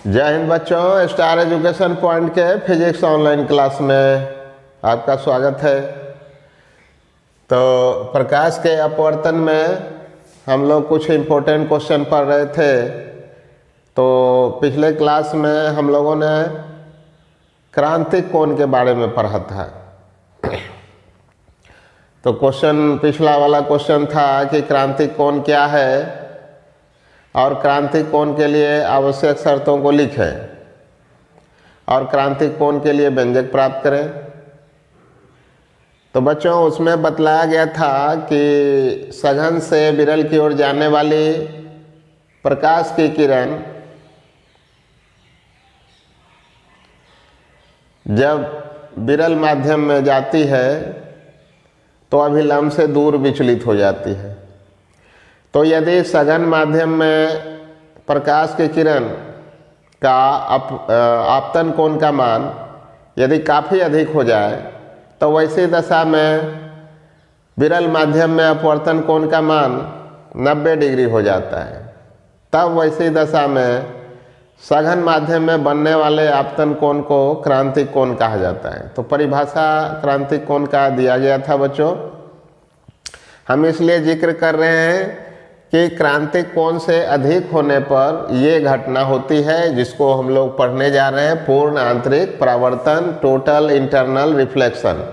जय हिंद बच्चों, star education point के फिजिक्स ऑनलाइन क्लास में आपका स्वागत है। तो प्रकाश के अपवर्तन में हम लोग कुछ इम्पोर्टेंट क्वेश्चन पढ़ रहे थे। तो पिछले क्लास में हम लोगों ने क्रांतिक कोण के बारे में पढ़ा था। तो पिछला वाला क्वेश्चन था कि क्रांतिक कोण क्या है और क्रांतिक कोण के लिए आवश्यक शर्तों को लिखें और क्रांतिक कोण के लिए व्यंजक प्राप्त करें। तो बच्चों उसमें बतलाया गया था कि सघन से विरल की ओर जाने वाली प्रकाश की किरण जब विरल माध्यम में जाती है तो अभिलंब से दूर विचलित हो जाती है। तो यदि सघन माध्यम में प्रकाश की किरण का आपतन कोण का मान यदि काफ़ी अधिक हो जाए तो वैसी दशा में विरल माध्यम में अपवर्तन कोण का मान 90 डिग्री हो जाता है। तब वैसी दशा में सघन माध्यम में बनने वाले आपतन कोण को क्रांतिक कोण कहा जाता है। तो परिभाषा क्रांतिक कोण का दिया गया था बच्चों। हम इसलिए जिक्र कर रहे हैं कि क्रांतिक कोण से अधिक होने पर ये घटना होती है जिसको हम लोग पढ़ने जा रहे हैं, पूर्ण आंतरिक परावर्तन, टोटल इंटरनल रिफ्लेक्शन।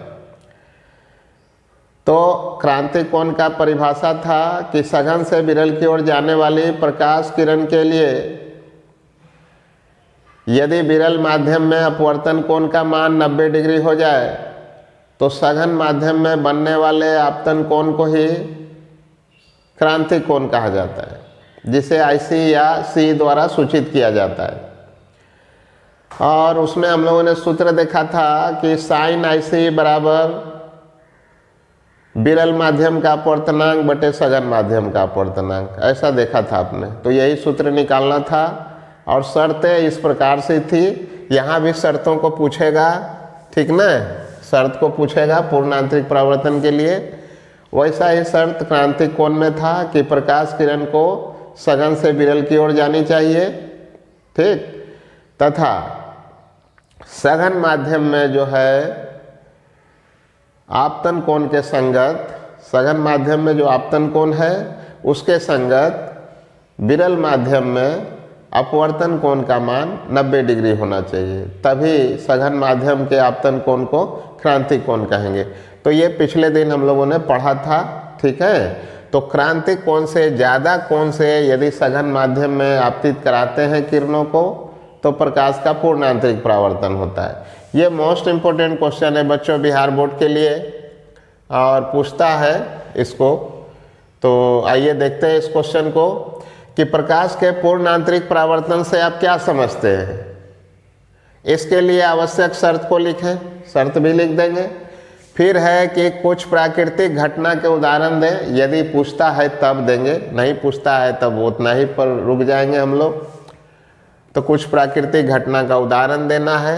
तो क्रांतिक कोण का परिभाषा था कि सघन से विरल की ओर जाने वाली प्रकाश किरण के लिए यदि विरल माध्यम में अपवर्तन कोण का मान 90 डिग्री हो जाए तो सघन माध्यम में बनने वाले आपतन कोण को ही क्रांतिक कोण कहा जाता है, जिसे IC या C द्वारा सूचित किया जाता है। और उसमें हम लोगों ने सूत्र देखा था कि साइन IC बराबर विरल माध्यम का अपवर्तनांक बटे सघन माध्यम का अपवर्तनांक, ऐसा देखा था आपने। तो यही सूत्र निकालना था और शर्तें इस प्रकार से थी। यहाँ भी शर्तों को पूछेगा, ठीक ना, शर्त को पूछेगा पूर्ण आंतरिक परावर्तन के लिए। वैसा ही शर्त क्रांतिक कोण में था कि प्रकाश किरण को सघन से विरल की ओर जानी चाहिए, ठीक, तथा सघन माध्यम में जो है आपतन कोण के संगत, सघन माध्यम में जो आपतन कोण है उसके संगत विरल माध्यम में अपवर्तन कोण का मान 90 डिग्री होना चाहिए, तभी सघन माध्यम के आपतन कोण को क्रांतिक कोण कहेंगे। तो ये पिछले दिन हम लोगों ने पढ़ा था, ठीक है। तो क्रांतिक कोण से ज़्यादा कोण से यदि सघन माध्यम में आपतित कराते हैं किरणों को तो प्रकाश का पूर्ण आंतरिक परावर्तन होता है। ये मोस्ट इम्पोर्टेंट क्वेश्चन है बच्चों बिहार बोर्ड के लिए और पूछता है इसको। तो आइए देखते हैं इस क्वेश्चन को कि प्रकाश के पूर्ण आंतरिक परावर्तन से आप क्या समझते हैं। इसके लिए आवश्यक शर्त को लिखें, शर्त भी लिख देंगे। फिर है कि कुछ प्राकृतिक घटना के उदाहरण दें, यदि पूछता है तब देंगे, नहीं पूछता है तब उतना ही पर रुक जाएंगे हम लोग। तो कुछ प्राकृतिक घटना का उदाहरण देना है।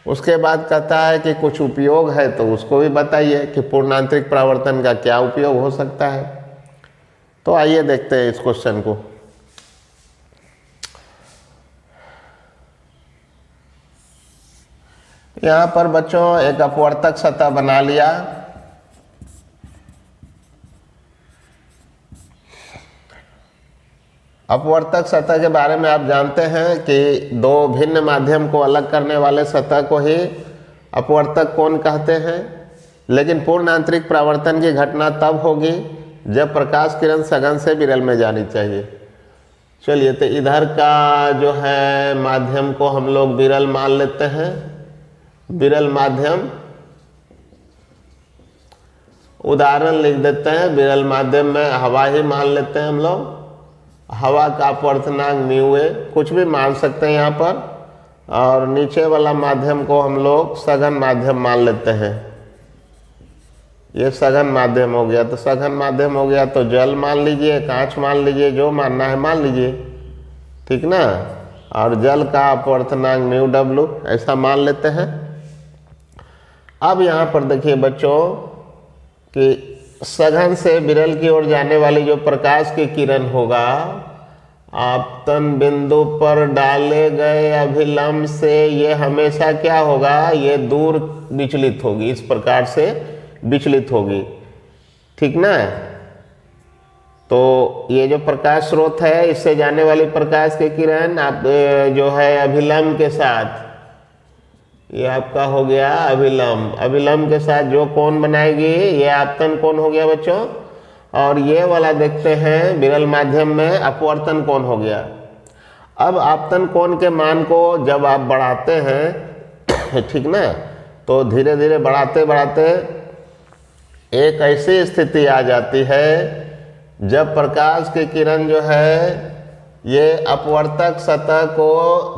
उसके बाद कहता है कि कुछ उपयोग है तो उसको भी बताइए कि पूर्ण आंतरिक परावर्तन का क्या उपयोग हो सकता है। तो आइए देखते हैं इस क्वेश्चन को। यहाँ पर बच्चों एक अपवर्तक सतह बना लिया। अपवर्तक सतह के बारे में आप जानते हैं कि दो भिन्न माध्यम को अलग करने वाले सतह को ही अपवर्तक कोण कहते हैं। लेकिन पूर्ण आंतरिक परावर्तन की घटना तब होगी जब प्रकाश किरण सघन से विरल में जानी चाहिए। चलिए, तो इधर का जो है माध्यम को हम लोग विरल मान लेते हैं। विरल माध्यम उदाहरण लिख देते हैं। विरल माध्यम में हवा ही मान लेते हैं हम लोग। हवा का अपवर्तनांक म्यू ए, कुछ भी मान सकते हैं यहाँ पर। और नीचे वाला माध्यम को हम लोग सघन माध्यम मान लेते हैं। ये सघन माध्यम हो गया। तो सघन माध्यम हो गया तो जल मान लीजिए, कांच मान लीजिए, जो मानना है मान लीजिए, ठीक ना। और जल का अपवर्तनांक म्यू डब्ल्यू ऐसा मान लेते हैं। अब यहाँ पर देखिए बच्चों कि सघन से विरल की ओर जाने वाली जो प्रकाश की किरण होगा आपतन बिंदु पर डाले गए अभिलंब से ये हमेशा क्या होगा, ये दूर विचलित होगी, इस प्रकार से विचलित होगी, ठीक ना। तो ये जो प्रकाश स्रोत है, इससे जाने वाली प्रकाश की किरण आप जो है अभिलंब के साथ, ये आपका हो गया अभिलंब, अभिलंब के साथ जो कोण बनाएगी ये आपतन कोण हो गया बच्चों। और ये वाला देखते हैं विरल माध्यम में अपवर्तन कोण हो गया। अब आपतन कोण के मान को जब आप बढ़ाते हैं ठीक ना, तो धीरे धीरे बढ़ाते बढ़ाते एक ऐसी स्थिति आ जाती है जब प्रकाश की किरण जो है ये अपवर्तक सतह को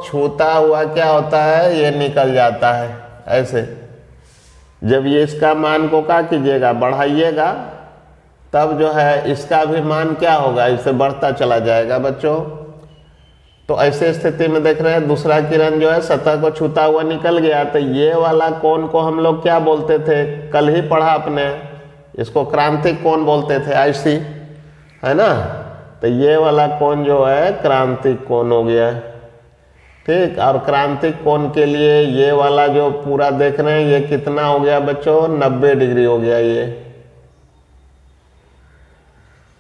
छूता हुआ क्या होता है, ये निकल जाता है ऐसे। जब ये इसका मान को क्या कीजिएगा, बढ़ाइएगा, तब जो है इसका भी मान क्या होगा, इससे बढ़ता चला जाएगा बच्चों। तो ऐसे स्थिति में देख रहे हैं दूसरा किरण जो है सतह को छूता हुआ निकल गया, तो ये वाला कोण को हम लोग क्या बोलते थे, कल ही पढ़ा आपने, इसको क्रांतिक कोण बोलते थे, ऐसी है ना। तो ये वाला कोण जो है क्रांतिक कोण हो गया, ठीक। और क्रांतिक कोण के लिए ये वाला जो पूरा देख रहे हैं ये कितना हो गया बच्चों, 90 डिग्री हो गया, ये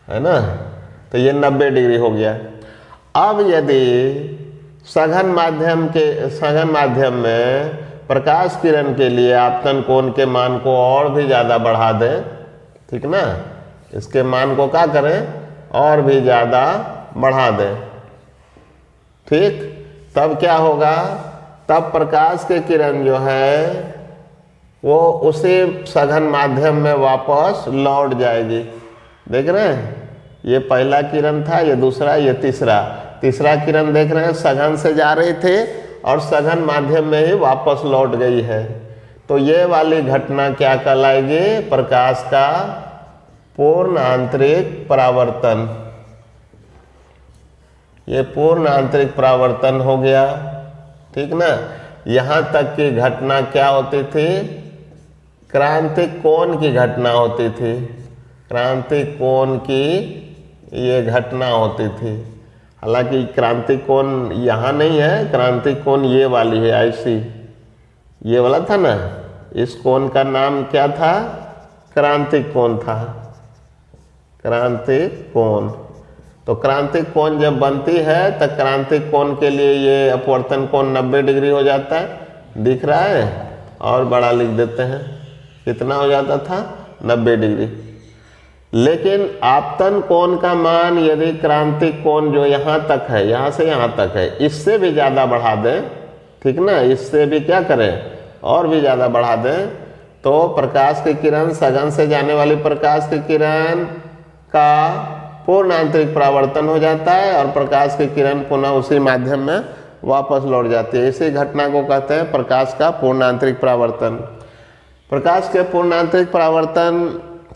है ना। तो ये 90 डिग्री हो गया। अब यदि सघन माध्यम में प्रकाश किरण के लिए आपतन कोण के मान को और भी ज़्यादा बढ़ा दें, ठीक ना, इसके मान को क्या करें, और भी ज़्यादा बढ़ा दें, ठीक। तब क्या होगा, तब प्रकाश की किरण जो है वो उसी सघन माध्यम में वापस लौट जाएगी। देख रहे हैं, ये पहला किरण था, ये दूसरा, ये तीसरा किरण देख रहे हैं सघन से जा रही थी और सघन माध्यम में ही वापस लौट गई है। तो ये वाली घटना क्या कहलाएगी, प्रकाश का पूर्ण आंतरिक परावर्तन। ये पूर्ण आंतरिक परावर्तन हो गया, ठीक ना। यहाँ तक की घटना क्या होती थी, क्रांतिक कोण की घटना होती थी, क्रांतिक कोण की ये घटना होती थी। हालांकि क्रांतिक कोण यहाँ नहीं है, क्रांतिक कोण ये वाली है, ऐसी ये वाला था ना, इस कोण का नाम क्या था, क्रांतिक कोण था, क्रांतिक कोण। तो क्रांतिक कोण जब बनती है तो क्रांतिक कोण के लिए ये अपवर्तन कोण 90 डिग्री हो जाता है, दिख रहा है, और बड़ा लिख देते हैं, कितना हो जाता था, 90 डिग्री। लेकिन आपतन कोण का मान यदि क्रांतिक कोण जो यहाँ तक है, यहाँ से यहाँ तक है, इससे भी ज़्यादा बढ़ा दें, ठीक ना, इससे भी क्या करें, और भी ज़्यादा बढ़ा दें, तो प्रकाश की किरण, सघन से जाने वाली प्रकाश की किरण का पूर्ण आंतरिक परावर्तन हो जाता है और प्रकाश की किरण पुनः उसी माध्यम में वापस लौट जाती है। इसी घटना को कहते हैं प्रकाश का पूर्ण आंतरिक परावर्तन। प्रकाश के पूर्ण आंतरिक परावर्तन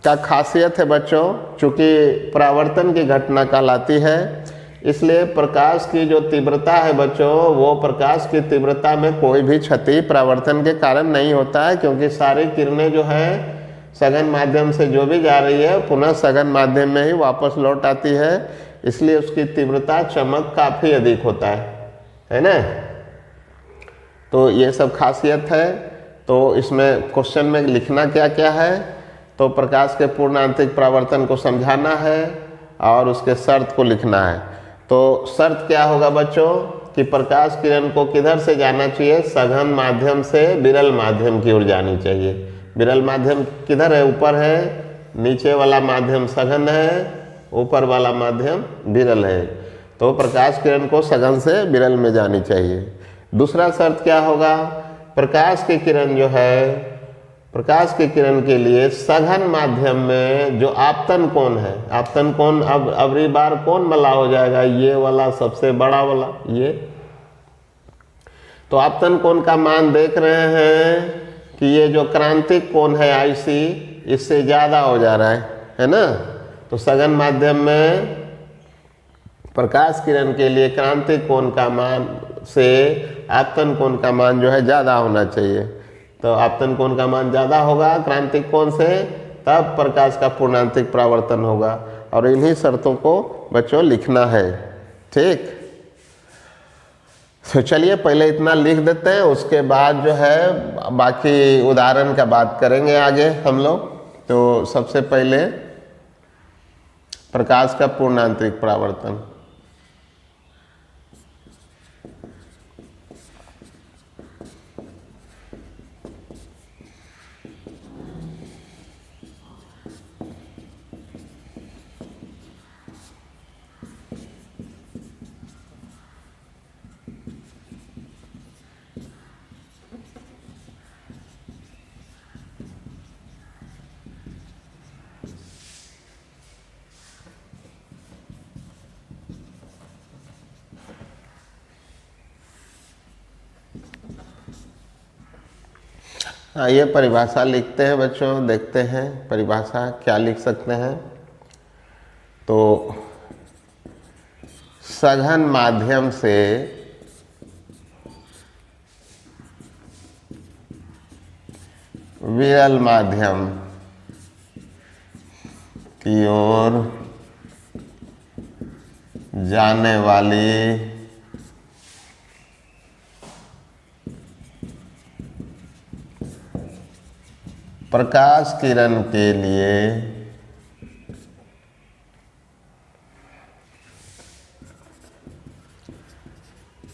का खासियत है बच्चों, चूँकि परावर्तन की घटना कहलाती है, इसलिए प्रकाश की जो तीव्रता है बच्चों, वो प्रकाश की तीव्रता में कोई भी क्षति परावर्तन के कारण नहीं होता है, क्योंकि सारी किरणें जो है सघन माध्यम से जो भी जा रही है पुनः सघन माध्यम में ही वापस लौट आती है, इसलिए उसकी तीव्रता, चमक काफ़ी अधिक होता है ना। तो ये सब खासियत है। तो इसमें क्वेश्चन में लिखना क्या क्या है, तो प्रकाश के पूर्ण आंतरिक परावर्तन को समझाना है और उसके शर्त को लिखना है। तो शर्त क्या होगा बच्चों, कि प्रकाश किरण को किधर से जाना चाहिए, सघन माध्यम से विरल माध्यम की ओर जानी चाहिए। विरल माध्यम किधर है, ऊपर है, नीचे वाला माध्यम सघन है, ऊपर वाला माध्यम विरल है। तो प्रकाश किरण को सघन से विरल में जानी चाहिए। दूसरा शर्त क्या होगा, प्रकाश की किरण जो है, प्रकाश की किरण के लिए सघन माध्यम में जो आपतन कोण है, आपतन कोण अब अगली बार कौन वाला हो जाएगा, ये वाला सबसे बड़ा वाला, ये। तो आपतन कोण का मान देख रहे हैं कि ये जो क्रांतिक कोण है IC, इससे ज़्यादा हो जा रहा है ना। तो सघन माध्यम में प्रकाश किरण के लिए क्रांतिक कोण का मान से आपतन कोण का मान जो है ज़्यादा होना चाहिए। तो आपतन कोण का मान ज़्यादा होगा क्रांतिक कोण से, तब प्रकाश का पूर्णांतरिक परावर्तन होगा। और इन्हीं शर्तों को बच्चों लिखना है, ठीक। तो चलिए पहले इतना लिख देते हैं, उसके बाद जो है बाकी उदाहरण का बात करेंगे आगे हम लोग। तो सबसे पहले प्रकाश का पूर्ण आंतरिक परावर्तन। ये परिभाषा लिखते हैं बच्चों, देखते हैं परिभाषा क्या लिख सकते हैं। तो सघन माध्यम से विरल माध्यम की ओर जाने वाली प्रकाश किरण के लिए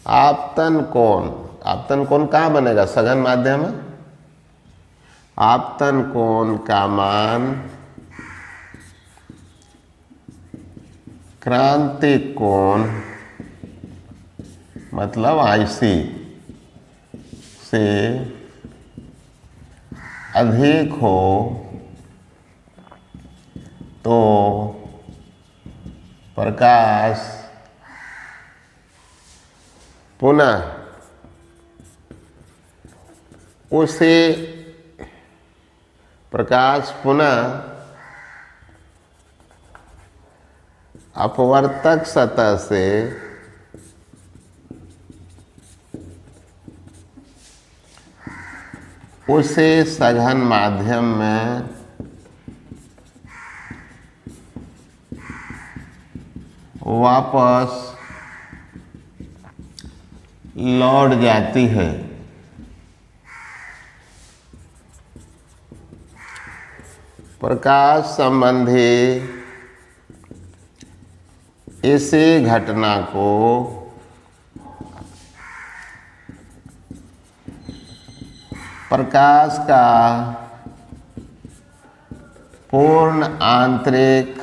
आपतन कोण, आपतन कोण कहाँ बनेगा? सघन माध्यम में। आपतन कोण का मान क्रांतिक कोण मतलब आईसी से अधिक हो तो प्रकाश पुनः अपवर्तक सतह से उसे सघन माध्यम में वापस लौट जाती है। प्रकाश संबंधी इसी घटना को प्रकाश का पूर्ण आंतरिक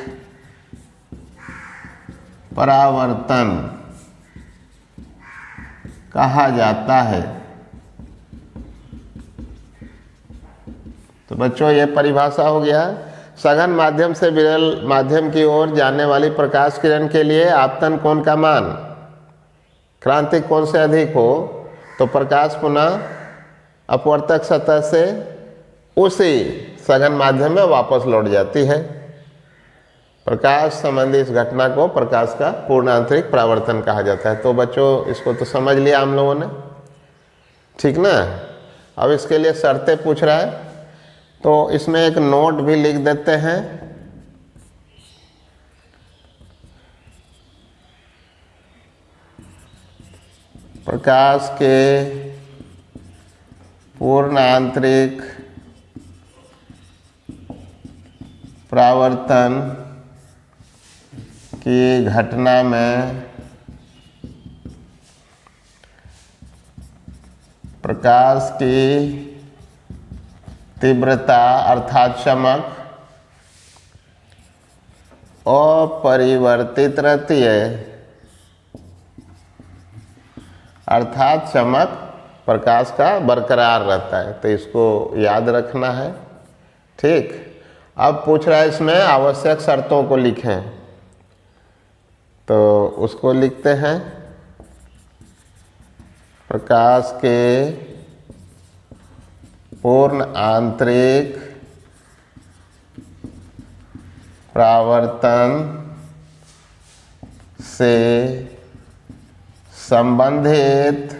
परावर्तन कहा जाता है। तो बच्चों ये परिभाषा हो गया। सघन माध्यम से विरल माध्यम की ओर जाने वाली प्रकाश किरण के लिए आपतन कोण का मान क्रांतिक कोण से अधिक हो तो प्रकाश पुनः अपवर्तक सतह से उसी सघन माध्यम में वापस लौट जाती है। प्रकाश संबंधी इस घटना को प्रकाश का पूर्ण आंतरिक परावर्तन कहा जाता है। तो बच्चों इसको तो समझ लिया हम लोगों ने, ठीक ना। अब इसके लिए शर्तें पूछ रहा है, तो इसमें एक नोट भी लिख देते हैं। प्रकाश के पूर्ण आंतरिक परावर्तन की घटना में प्रकाश की तीव्रता अर्थात चमक अपरिवर्तित रहती है, अर्थात चमक प्रकाश का बरकरार रहता है। तो इसको याद रखना है, ठीक। अब पूछ रहा है इसमें आवश्यक शर्तों को लिखें, तो उसको लिखते हैं। प्रकाश के पूर्ण आंतरिक परावर्तन से संबंधित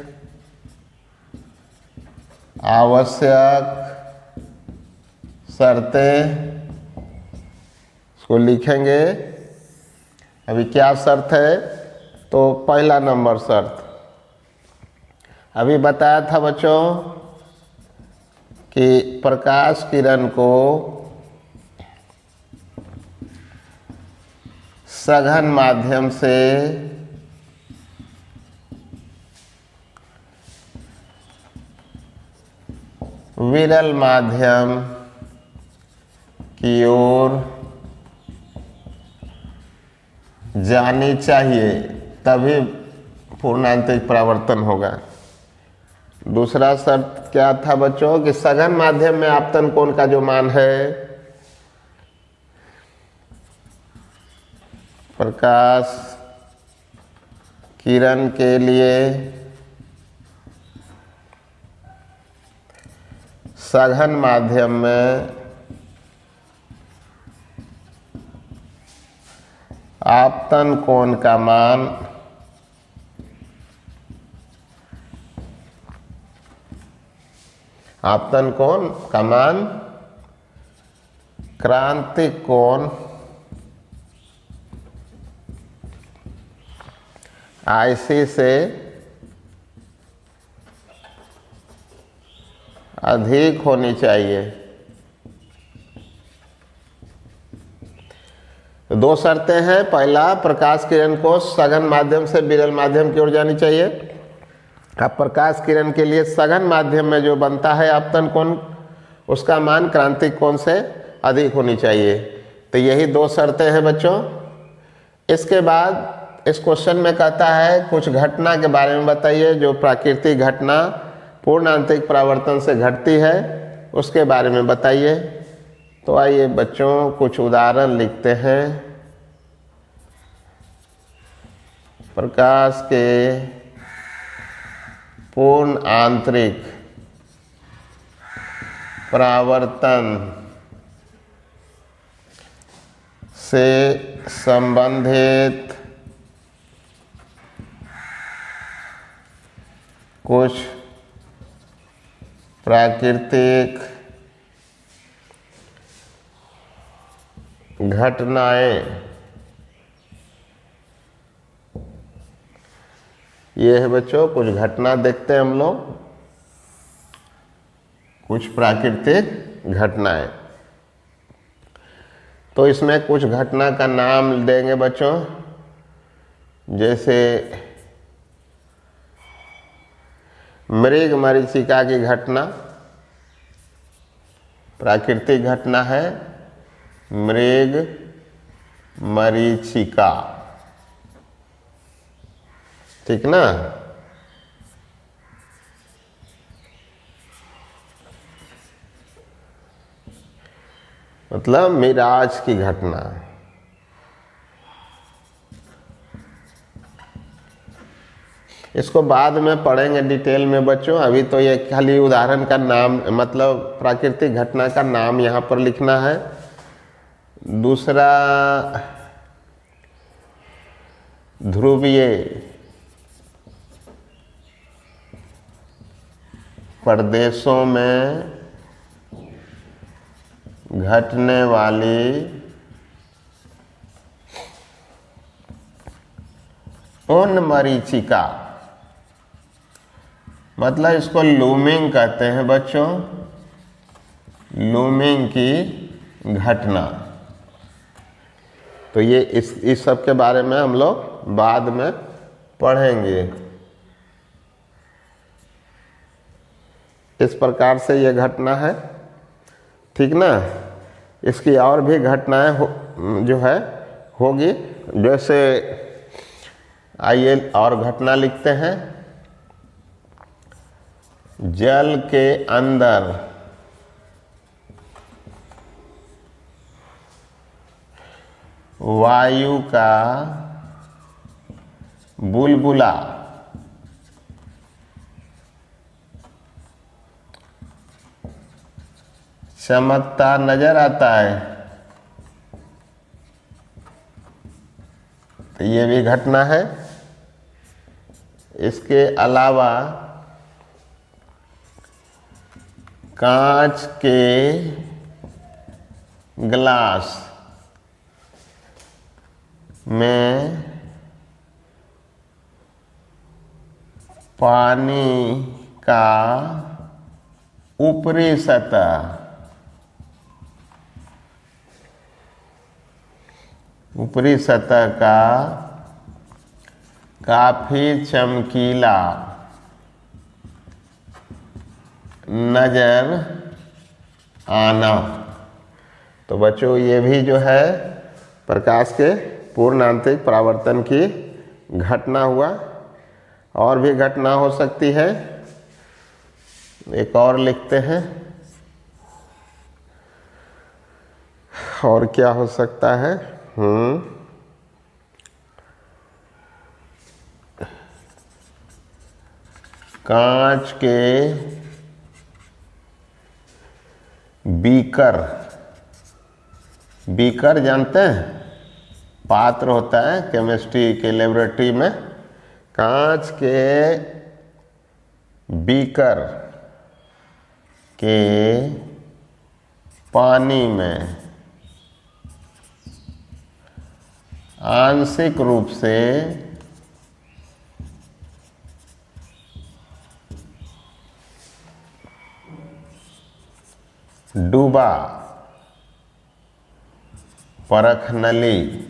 आवश्यक शर्तें इसको लिखेंगे। अभी क्या शर्त है तो पहला नंबर शर्त अभी बताया था बच्चों कि प्रकाश किरण को सघन माध्यम से विरल माध्यम की ओर जानी चाहिए, तभी पूर्णांतरिक परावर्तन होगा। दूसरा शर्त क्या था बच्चों कि सघन माध्यम में आपतन कोण का जो मान है, प्रकाश किरण के लिए सघन माध्यम में आपतन कोण का मान क्रांतिक कोण IC से अधिक होनी चाहिए। तो दो शर्तें हैं। पहला, प्रकाश किरण को सघन माध्यम से विरल माध्यम की ओर जानी चाहिए। अब प्रकाश किरण के लिए सघन माध्यम में जो बनता है आपतन कोण, उसका मान क्रांतिक कोण से अधिक होनी चाहिए। तो यही दो शर्तें हैं बच्चों। इसके बाद इस क्वेश्चन में कहता है कुछ घटना के बारे में बताइए जो प्राकृतिक घटना पूर्ण आंतरिक परावर्तन से घटती है, उसके बारे में बताइए। तो आइए बच्चों कुछ उदाहरण लिखते हैं। प्रकाश के पूर्ण आंतरिक परावर्तन से संबंधित कुछ प्राकृतिक घटनाएं, ये है बच्चों कुछ घटना देखते हैं हम लोग, कुछ प्राकृतिक घटनाएं। तो इसमें कुछ घटना का नाम देंगे बच्चों, जैसे मृग मरीचिका की घटना, प्राकृतिक घटना है मृग मरीचिका, ठीक ना। मतलब मिराज की घटना। इसको बाद में पढ़ेंगे डिटेल में बच्चों, अभी तो ये खाली उदाहरण का नाम, मतलब प्राकृतिक घटना का नाम यहाँ पर लिखना है। दूसरा, ध्रुवीय प्रदेशों में घटने वाली उन मरीचिका, मतलब इसको लूमिंग कहते हैं बच्चों, लूमिंग की घटना। तो ये इस सब के बारे में हम लोग बाद में पढ़ेंगे। इस प्रकार से ये घटना है, ठीक ना। इसकी और भी घटनाएं जो है होगी, जैसे आइए और घटना लिखते हैं। जल के अंदर वायु का बुलबुला चमकता नजर आता है, तो ये भी घटना है। इसके अलावा कांच के गिलास में पानी का ऊपरी सतह, ऊपरी सतह का काफी चमकीला नजर आना। तो बच्चों ये भी जो है प्रकाश के पूर्ण आंतरिक परावर्तन की घटना हुआ। और भी घटना हो सकती है, एक और लिखते हैं। और क्या हो सकता है? कांच के बीकर, बीकर जानते हैं, पात्र होता है केमिस्ट्री के लेबोरेटरी में। कांच के बीकर के पानी में आंशिक रूप से डूबा परख नली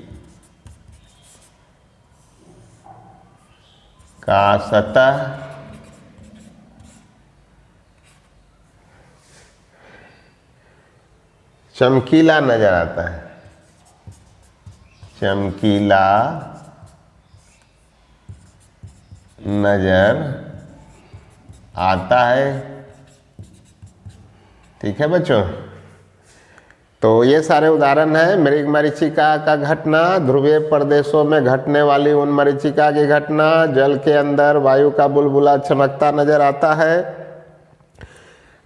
का सतह चमकीला नजर आता है, चमकीला नजर आता है। ठीक है बच्चों, तो ये सारे उदाहरण हैं मृग मरीचिका का घटना, ध्रुवीय प्रदेशों में घटने वाली उन मरीचिका की घटना, जल के अंदर वायु का बुलबुला चमकता नजर आता है।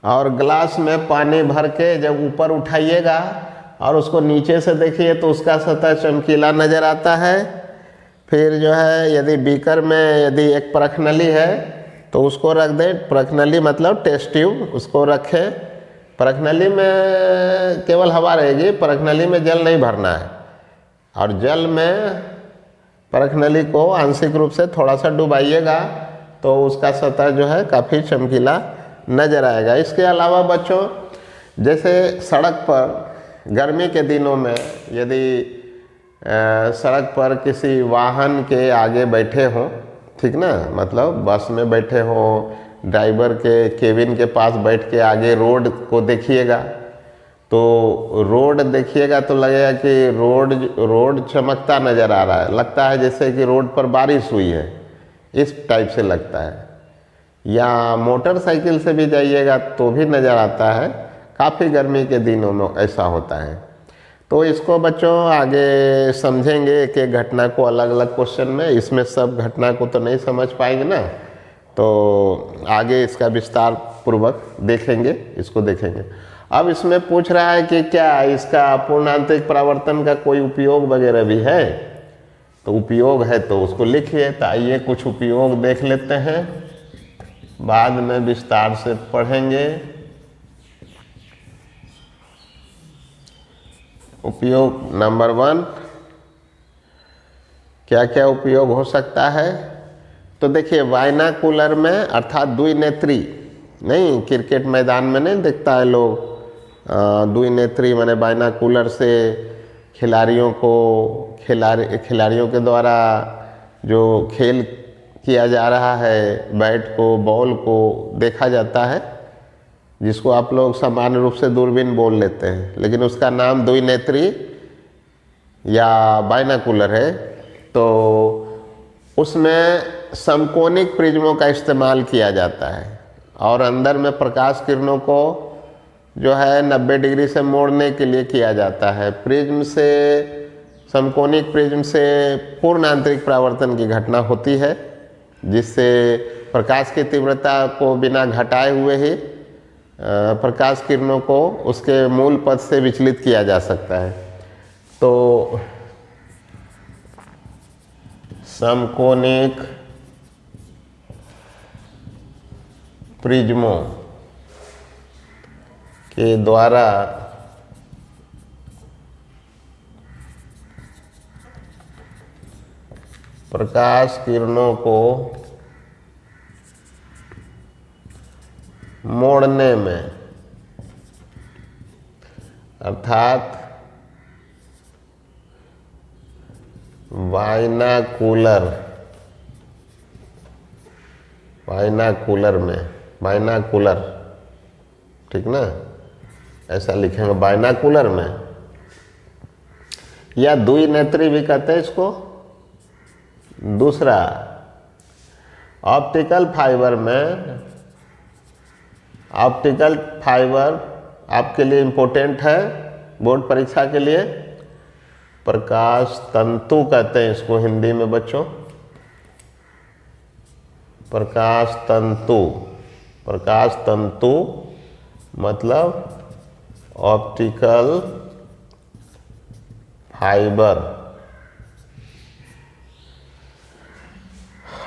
और ग्लास में पानी भर के जब ऊपर उठाइएगा और उसको नीचे से देखिए तो उसका सतह चमकीला नजर आता है। फिर जो है यदि बीकर में यदि एक परख नली है तो उसको रख दें, परख नली मतलब टेस्ट ट्यूब, उसको रखें। परख नली में केवल हवा रहेगी, परख नली में जल नहीं भरना है। और जल में परख नली को आंशिक रूप से थोड़ा सा डुबाइएगा तो उसका सतह जो है काफ़ी चमकीला नजर आएगा। इसके अलावा बच्चों जैसे सड़क पर गर्मी के दिनों में यदि सड़क पर किसी वाहन के आगे बैठे हों, ठीक ना, मतलब बस में बैठे हों, ड्राइवर के केबिन के पास बैठ के आगे रोड को देखिएगा तो रोड देखिएगा तो लगेगा कि रोड चमकता नज़र आ रहा है, लगता है जैसे कि रोड पर बारिश हुई है, इस टाइप से लगता है। या मोटरसाइकिल से भी जाइएगा तो भी नज़र आता है, काफ़ी गर्मी के दिनों में ऐसा होता है। तो इसको बच्चों आगे समझेंगे कि घटना को अलग अलग क्वेश्चन में, इसमें सब घटना को तो नहीं समझ पाएंगे ना, तो आगे इसका विस्तार पूर्वक देखेंगे, इसको देखेंगे। अब इसमें पूछ रहा है कि क्या इसका पूर्ण आंतरिक परावर्तन का कोई उपयोग वगैरह भी है, तो उपयोग है तो उसको लिखिए। तो आइए कुछ उपयोग देख लेते हैं, बाद में विस्तार से पढ़ेंगे। उपयोग नंबर 1, क्या क्या उपयोग हो सकता है? तो देखिए बाइनाकुलर में अर्थात द्विनेत्री, नहीं क्रिकेट मैदान में नहीं दिखता है लोग, द्विनेत्री माने बाइनाकुलर से खिलाड़ियों के द्वारा जो खेल किया जा रहा है, बैट को बॉल को देखा जाता है, जिसको आप लोग सामान्य रूप से दूरबीन बोल लेते हैं, लेकिन उसका नाम द्विनेत्री या बाइनाकुलर है। तो उसमें समकोणिक प्रिज्मों का इस्तेमाल किया जाता है और अंदर में प्रकाश किरणों को जो है 90 डिग्री से मोड़ने के लिए किया जाता है। प्रिज्म से, समकोणिक प्रिज्म से पूर्ण आंतरिक परावर्तन की घटना होती है, जिससे प्रकाश की तीव्रता को बिना घटाए हुए ही प्रकाश किरणों को उसके मूल पथ से विचलित किया जा सकता है। तो समकोणिक प्रिज्मों के द्वारा प्रकाश किरणों को मोड़ने में, अर्थात बाइनाकुलर, बाइनाकुलर में, बाइनाकुलर, ठीक ना, ऐसा लिखेंगे बाइनाकुलर में, या द्विनेत्री भी कहते हैं इसको। दूसरा, ऑप्टिकल फाइबर में, ऑप्टिकल फाइबर आपके लिए इम्पोर्टेंट है बोर्ड परीक्षा के लिए, प्रकाश तंतु कहते हैं इसको हिंदी में बच्चों, प्रकाश तंतु। प्रकाश तंतु मतलब ऑप्टिकल फाइबर,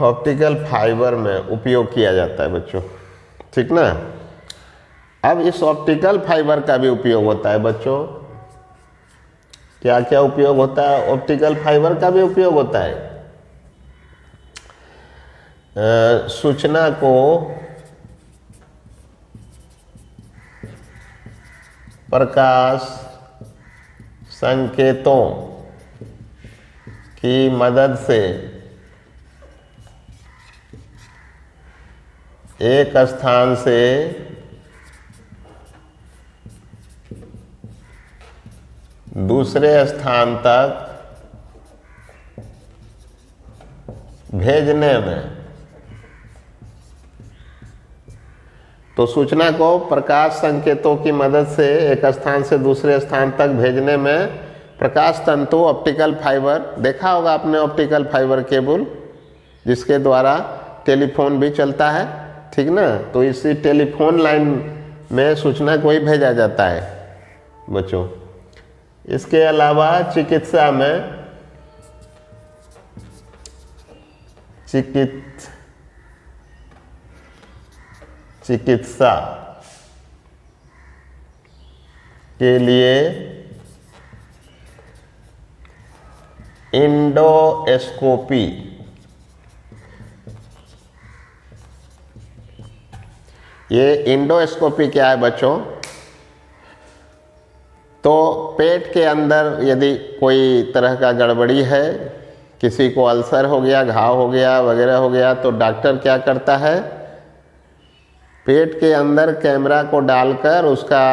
ऑप्टिकल फाइबर में उपयोग किया जाता है बच्चों, ठीक ना। अब इस ऑप्टिकल फाइबर का भी उपयोग होता है बच्चों। क्या क्या उपयोग होता है? ऑप्टिकल फाइबर का भी उपयोग होता है सूचना को प्रकाश संकेतों की मदद से एक स्थान से दूसरे स्थान तक भेजने में, तो सूचना को प्रकाश संकेतों की मदद से एक स्थान से दूसरे स्थान तक भेजने में प्रकाश तंतु, ऑप्टिकल फाइबर, देखा होगा आपने ऑप्टिकल फाइबर केबल जिसके द्वारा टेलीफोन भी चलता है, ठीक ना। तो इसी टेलीफोन लाइन में सूचना को ही भेजा जाता है बच्चों। इसके अलावा चिकित्सा में, चिकित्सा के लिए इंडोस्कोपी, ये इंडोस्कोपी क्या है बच्चों? तो पेट के अंदर यदि कोई तरह का गड़बड़ी है, किसी को अल्सर हो गया, घाव हो गया वगैरह हो गया, तो डॉक्टर क्या करता है, पेट के अंदर कैमरा को डालकर उसका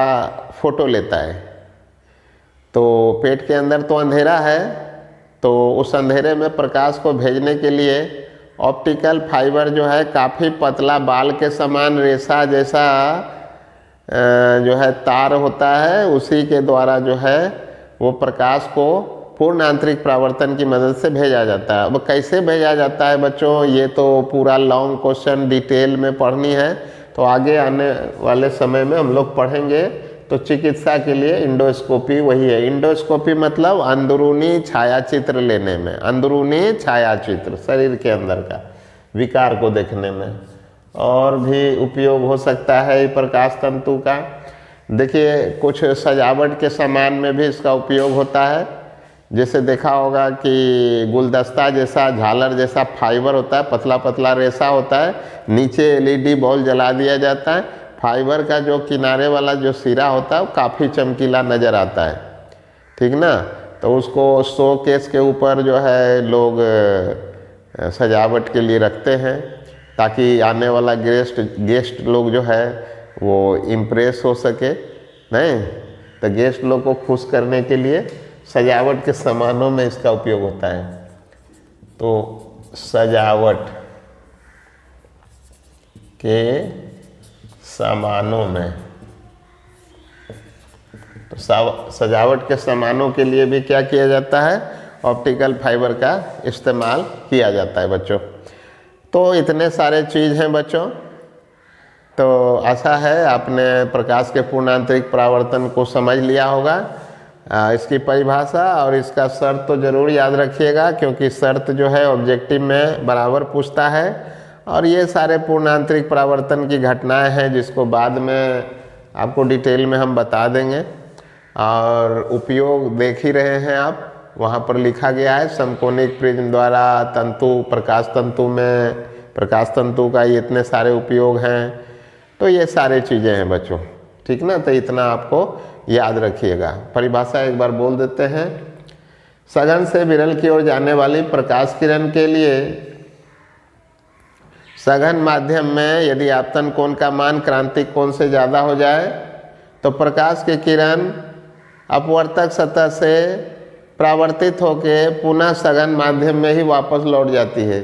फोटो लेता है। तो पेट के अंदर तो अंधेरा है, तो उस अंधेरे में प्रकाश को भेजने के लिए ऑप्टिकल फाइबर जो है काफ़ी पतला बाल के समान रेशा जैसा जो है तार होता है, उसी के द्वारा जो है वो प्रकाश को पूर्ण आंतरिक परावर्तन की मदद से भेजा जाता है। अब कैसे भेजा जाता है बच्चों, ये तो पूरा लॉन्ग क्वेश्चन डिटेल में पढ़नी है, तो आगे आने वाले समय में हम लोग पढ़ेंगे। तो चिकित्सा के लिए इंडोस्कोपी वही है। इंडोस्कोपी मतलब अंदरूनी छायाचित्र लेने में, अंदरूनी छायाचित्र शरीर के अंदर का विकार को देखने में। और भी उपयोग हो सकता है प्रकाश तंतु का। देखिए कुछ सजावट के सामान में भी इसका उपयोग होता है। जैसे देखा होगा कि गुलदस्ता जैसा, झालर जैसा फाइबर होता है, पतला पतला रेशा होता है, नीचे एलईडी बॉल जला दिया जाता है, फाइबर का जो किनारे वाला जो सिरा होता है वो काफ़ी चमकीला नज़र आता है, ठीक ना। तो उसको शो केस के ऊपर जो है लोग सजावट के लिए रखते हैं, ताकि आने वाला गेस्ट लोग जो है वो इम्प्रेस हो सके, नहीं तो गेस्ट लोग को खुश करने के लिए सजावट के सामानों में इसका उपयोग होता है। तो सजावट के सामानों में, तो सजावट के सामानों के लिए भी क्या किया जाता है, ऑप्टिकल फाइबर का इस्तेमाल किया जाता है बच्चों। तो इतने सारे चीज़ हैं बच्चों। तो आशा है आपने प्रकाश के पूर्ण आंतरिक परावर्तन को समझ लिया होगा। इसकी परिभाषा और इसका शर्त तो ज़रूर याद रखिएगा, क्योंकि शर्त जो है ऑब्जेक्टिव में बराबर पूछता है। और ये सारे पूर्ण आंतरिक परावर्तन की घटनाएं हैं जिसको बाद में आपको डिटेल में हम बता देंगे। और उपयोग देख ही रहे हैं आप, वहाँ पर लिखा गया है समकोणिक प्रिज्म द्वारा तंतु, प्रकाश तंतु में प्रकाश तंतु का ये इतने सारे उपयोग हैं। तो ये सारे चीज़ें हैं बच्चों, ठीक ना। तो इतना आपको याद रखिएगा। परिभाषा एक बार बोल देते हैं। सघन से विरल की ओर जाने वाली प्रकाश किरण के लिए सघन माध्यम में यदि आपतन कोण का मान क्रांतिक कोण से ज़्यादा हो जाए तो प्रकाश की किरण अपवर्तक सतह से परावर्तित होकर पुनः सघन माध्यम में ही वापस लौट जाती है।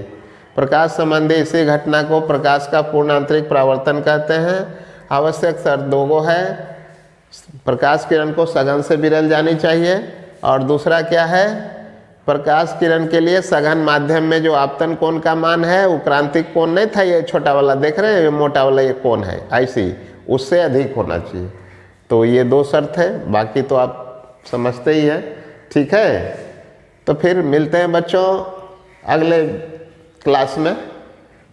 प्रकाश संबंधी इसी घटना को प्रकाश का पूर्ण आंतरिक परावर्तन कहते हैं। आवश्यक शर्त दो गो है, प्रकाश किरण को सघन से विरल जानी चाहिए, और दूसरा क्या है, प्रकाश किरण के लिए सघन माध्यम में जो आपतन कोण का मान है वो क्रांतिक कोण नहीं था, ये छोटा वाला देख रहे हैं, ये मोटा वाला ये कोण है ऐसी, उससे अधिक होना चाहिए। तो ये दो शर्त है, बाकी तो आप समझते ही हैं, ठीक है। तो फिर मिलते हैं बच्चों अगले क्लास में,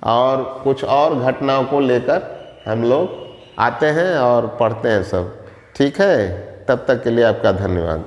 और कुछ और घटनाओं को लेकर हम लोग आते हैं और पढ़ते हैं सब, ठीक है। तब तक के लिए आपका धन्यवाद।